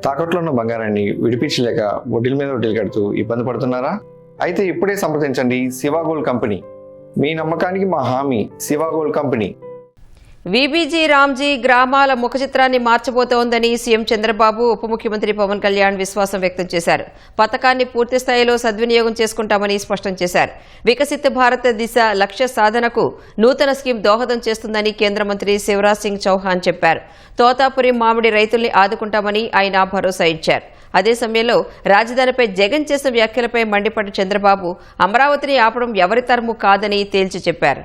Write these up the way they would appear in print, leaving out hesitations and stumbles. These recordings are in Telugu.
తాకట్లో ఉన్న బంగారాన్ని విడిపించలేక వడ్డీల మీద వడ్డీలు కడుతూ ఇబ్బంది పడుతున్నారా? అయితే ఇప్పుడే సంప్రదించండి శివ గోల్డ్ కంపెనీ. మీ నమ్మకానికి మా హామీ Shiva gold company. VBG Ramji గ్రామాల ముఖ చిత్రాన్ని మార్చబోతోందని సీఎం చంద్రబాబు, ఉప ముఖ్యమంత్రి పవన్ కళ్యాణ్ విశ్వాసం వ్యక్తం చేశారు. పథకాన్ని పూర్తి స్థాయిలో సద్వినియోగం చేసుకుంటామని స్పష్టం చేశారు. వికసిత్ భారత్ దిశ లక్ష్య సాధనకు నూతన స్కీమ్ దోహదం చేస్తుందని కేంద్ర మంత్రి శివరాజ్ సింగ్ చౌహాన్ చెప్పారు. తోతాపురి మామిడి రైతుల్ని ఆదుకుంటామని ఆయన భరోసా ఇచ్చారు. అదే సమయంలో రాజధానిపై జగన్ చేసిన వ్యాఖ్యలపై మండిపడ్డ చంద్రబాబు అమరావతిని ఆపడం ఎవరి తరము కాదని తేల్చి చెప్పారు.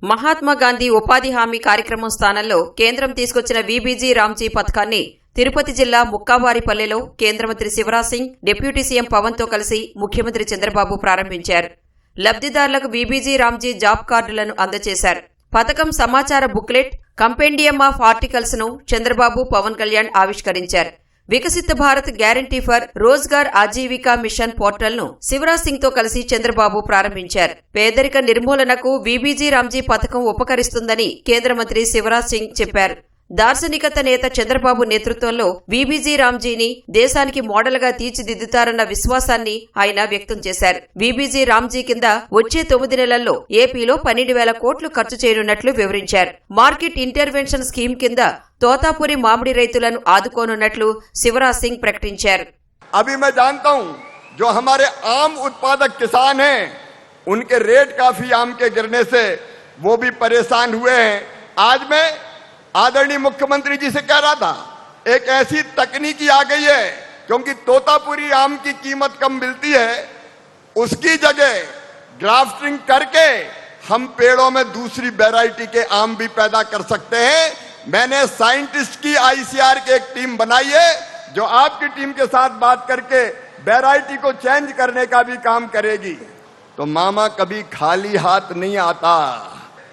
మహాత్మాగాంధీ ఉపాధి హామీ కార్యక్రమం స్థానంలో కేంద్రం తీసుకొచ్చిన వీబీజీ రామ్జీ పథకాన్ని తిరుపతి జిల్లా ముక్కావారిపల్లెలో కేంద్ర మంత్రి శివరాజ్ సింగ్, డిప్యూటీ సీఎం పవన్ తో కలిసి ముఖ్యమంత్రి చంద్రబాబు ప్రారంభించారు. లబ్దిదారులకు వీబీజీ రామ్జీ జాబ్ కార్డులను అందజేశారు. పథకం సమాచార బుక్లెట్, కంపెండియం ఆఫ్ ఆర్టికల్స్ ను చంద్రబాబు, పవన్ కళ్యాణ్ ఆవిష్కరించారు. Viksit Bharat guarantee for Rozgar Ajeevika mission portal ను శివరాజ్ సింగ్ తో కలిసి చంద్రబాబు ప్రారంభించారు. పేదరిక నిర్మూలనకు వీబీజీ రామ్జీ పథకం ఉపకరిస్తుందని కేంద్ర మంత్రి శివరాజ్ సింగ్ చెప్పారు. దార్శనికత నేత చంద్రబాబు నేతృత్వంలో వీబీజీ రామ్జీని దేశానికి మోడల్గా తీర్చిదిద్దుతారన్న విశ్వాసాన్ని ఆయన వ్యక్తం చేశారు. వీబీజీ రామ్జీ కింద వచ్చే 9 నెలల్లో ఏపీలో 12,000 కోట్లు ఖర్చు చేయనున్నట్లు వివరించారు. మార్కెట్ ఇంటర్వెన్షన్ స్కీమ్ కింద తోతాపురి మామిడి రైతులను ఆదుకోనున్నట్లు శివరాజ్ సింగ్ ప్రకటించారు. अभी मैं जानता हूं जो हमारे आम उत्पादक किसान हैं उनके रेट काफी आम के गिरने से वो भी परेशान हुए हैं. आज मैं आदरणीय मुख्यमंत्री जी से कह रहा था एक ऐसी तकनीकी आ गई है क्योंकि तोतापुरी आम की कीमत कम मिलती है, उसकी जगह ग्राफ्टिंग करके हम पेड़ों में दूसरी वैरायटी के आम भी पैदा कर सकते हैं. मैंने साइंटिस्ट की आईसीआर की एक टीम बनाई है जो आपकी टीम के साथ बात करके वैरायटी को चेंज करने का भी काम करेगी. तो मामा कभी खाली हाथ नहीं आता.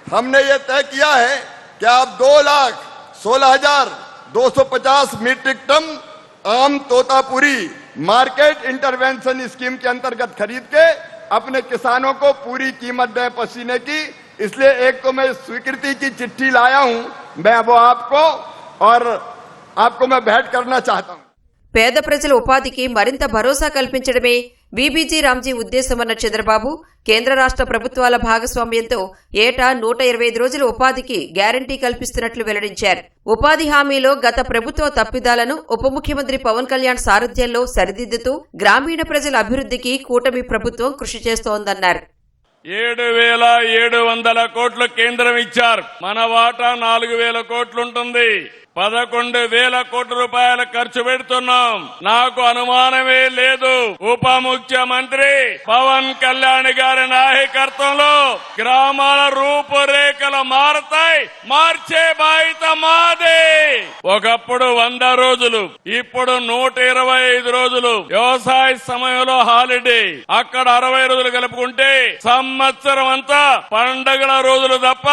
हमने ये तय किया है कि आप 2,16,250 मीट्रिक टन आम तोतापुरी मार्केट इंटरवेंशन स्कीम के अंतर्गत खरीद के अपने किसानों को पूरी कीमत दें पसीने की. इसलिए एक तो मैं स्वीकृति की चिट्ठी लाया हूं, मैं वो आपको मैं भेंट करना चाहता हूं. పేద ప్రజల ఉపాధికి మరింత భరోసా కల్పించడమే వీబీజీ రామ్జీ ఉద్దేశమన్న చంద్రబాబు, కేంద్ర రాష్ట్ర ప్రభుత్వాల భాగస్వామ్యంతో ఏటా 125 రోజుల ఉపాధికి గ్యారంటీ కల్పిస్తున్నట్లు వెల్లడించారు. ఉపాధి హామీలో గత ప్రభుత్వ తప్పిదాలను ఉప ముఖ్యమంత్రి పవన్ కళ్యాణ్ సారథ్యంలో సరిదిద్దుతూ గ్రామీణ ప్రజల అభివృద్ధికి కూటమి ప్రభుత్వం కృషి చేస్తోందన్నారు. 7,700 కోట్లు కేంద్రం ఇచ్చారు. మన వాటా 4,000 కోట్లుంటుంది. 11,000 కోట్ల రూపాయలు ఖర్చు పెడుతున్నాం. నాకు అనుమానమే లేదు, ఉప ముఖ్యమంత్రి పవన్ కళ్యాణ్ గారి నాయకత్వంలో గ్రామాల రూపురేఖలు మారతాయి. మార్చే బాధ్యత మాదే. ఒకప్పుడు 100 రోజులు, ఇప్పుడు 125 రోజులు వ్యవసాయ సమయంలో హాలిడే. అక్కడ 60 రోజులు కలుపుకుంటే సంవత్సరం అంతా పండగల రోజులు తప్ప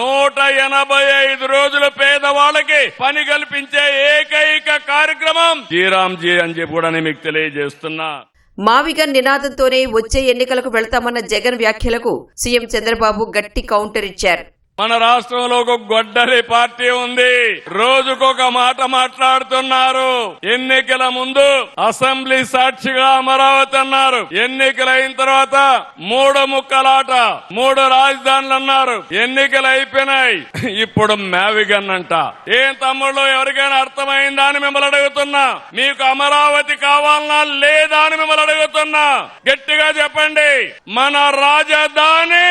185 రోజులు పేదవాళ్ళకి పని కల్పించే ఏకైక కార్యక్రమం శ్రీరామ్జీ అని చెప్పి కూడా మీకు తెలియజేస్తున్నా. మావిగన్ నినాదంతోనే వచ్చే ఎన్నికలకు వెళ్తామన్న జగన్ వ్యాఖ్యలకు సీఎం చంద్రబాబు గట్టి కౌంటర్ ఇచ్చారు. మన రాష్ట్రంలో ఒక గొడ్డలి పార్టీ ఉంది. రోజుకొక మాట మాట్లాడుతున్నారు. ఎన్నికల ముందు అసెంబ్లీ సాక్షిగా అమరావతి అన్నారు. ఎన్నికలైన తర్వాత 3 ముక్కలాట, 3 రాజధానులు అన్నారు. ఎన్నికలు అయిపోయినాయి, ఇప్పుడు మ్యావిగన్ అంట. ఏం తమ్ముళ్ళు, ఎవరికైనా అర్థమైందా అని మిమ్మల్ని అడుగుతున్నా. మీకు అమరావతి కావాలన్నా లేదా అని మిమ్మల్ని అడుగుతున్నా. గట్టిగా చెప్పండి. మన రాజధాని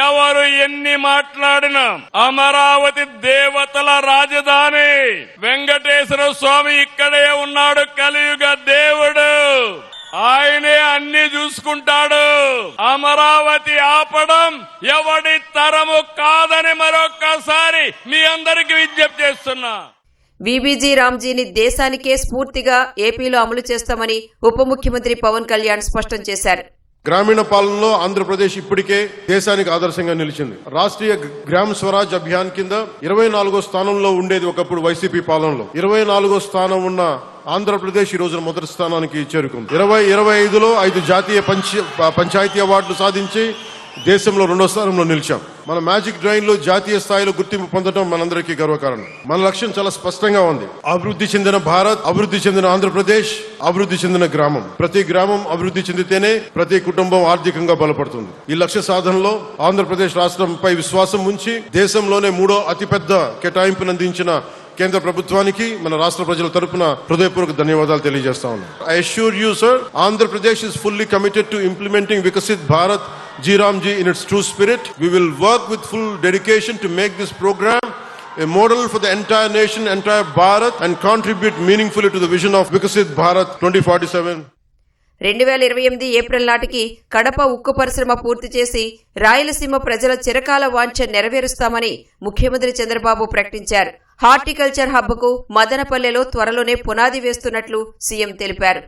ఎవరు ఎన్ని మాట్లాడినా అమరావతి దేవతల రాజధాని. వెంకటేశ్వర స్వామి ఇక్కడే ఉన్నాడు, కలియుగ దేవుడు. ఆయనే అన్ని చూసుకుంటాడు. అమరావతి ఆపడం ఎవడి తరము కాదని మరొక్కసారి మీ అందరికీ విజ్ఞప్తి చేస్తున్నా. వీబీజీ రామ్జీని దేశానికే స్ఫూర్తిగా ఏపీలో అమలు చేస్తామని ఉప ముఖ్యమంత్రి పవన్ కళ్యాణ్ స్పష్టం చేశారు. గ్రామీణ పాలనలో ఆంధ్రప్రదేశ్ ఇప్పటికే దేశానికి ఆదర్శంగా నిలిచింది. రాష్ట్రీయ గ్రామ స్వరాజ్ అభియాన్ కింద 24వ స్థానంలో ఉండేది ఒకప్పుడు వైసీపీ పాలనలో. 24వ స్థానం ఉన్న ఆంధ్రప్రదేశ్ ఈ రోజున మొదటి స్థానానికి చేరుకుంది. 2025లో 5 జాతీయ పంచాయతీ అవార్డులు సాధించి దేశంలో 2వ స్థానంలో నిలిచాం. మన మ్యాజిక్ డ్రైన్ లో జాతీయ స్థాయిలో గుర్తింపు పొందడం మనందరికీ గర్వకారణం. మన లక్ష్యం చాలా స్పష్టంగా ఉంది. అభివృద్ధి చెందిన భారత్, అభివృద్ధి చెందిన ఆంధ్రప్రదేశ్, అభివృద్ధి చెందిన గ్రామం. ప్రతి గ్రామం అభివృద్ధి చెందితేనే ప్రతి కుటుంబం ఆర్థికంగా బలపడుతుంది. ఈ లక్ష్య సాధనలో ఆంధ్రప్రదేశ్ రాష్ట్రంపై విశ్వాసం ఉంచి దేశంలోనే 3వ అతిపెద్ద కేటాయింపును అందించిన కేంద్ర ప్రభుత్వానికి మన రాష్ట్ర ప్రజల తరపున హృదయపూర్వక ధన్యవాదాలు తెలియజేస్తా ఉన్నాను. I assure you sir, Andhra Pradesh is fully committed to implementing Viksit Bharat G-Ramji in its true spirit. We will work with full dedication to make this program a model for the entire nation, entire Bharat, and contribute meaningfully to the vision of Vikasit Bharat 2047. 2028 April నాటికి కడప ఉక్కు పరిశ్రమ పూర్తి చేసి రాయలసీమ ప్రజల చిరకాల వాంఛ నెరవేరుస్తామని ముఖ్యమంత్రి చంద్రబాబు ప్రకటించారు. హార్టికల్చర్ హబ్కు మదనపల్లెలో త్వరలోనే పునాది వేస్తున్నట్లు సీఎం తెలిపారు.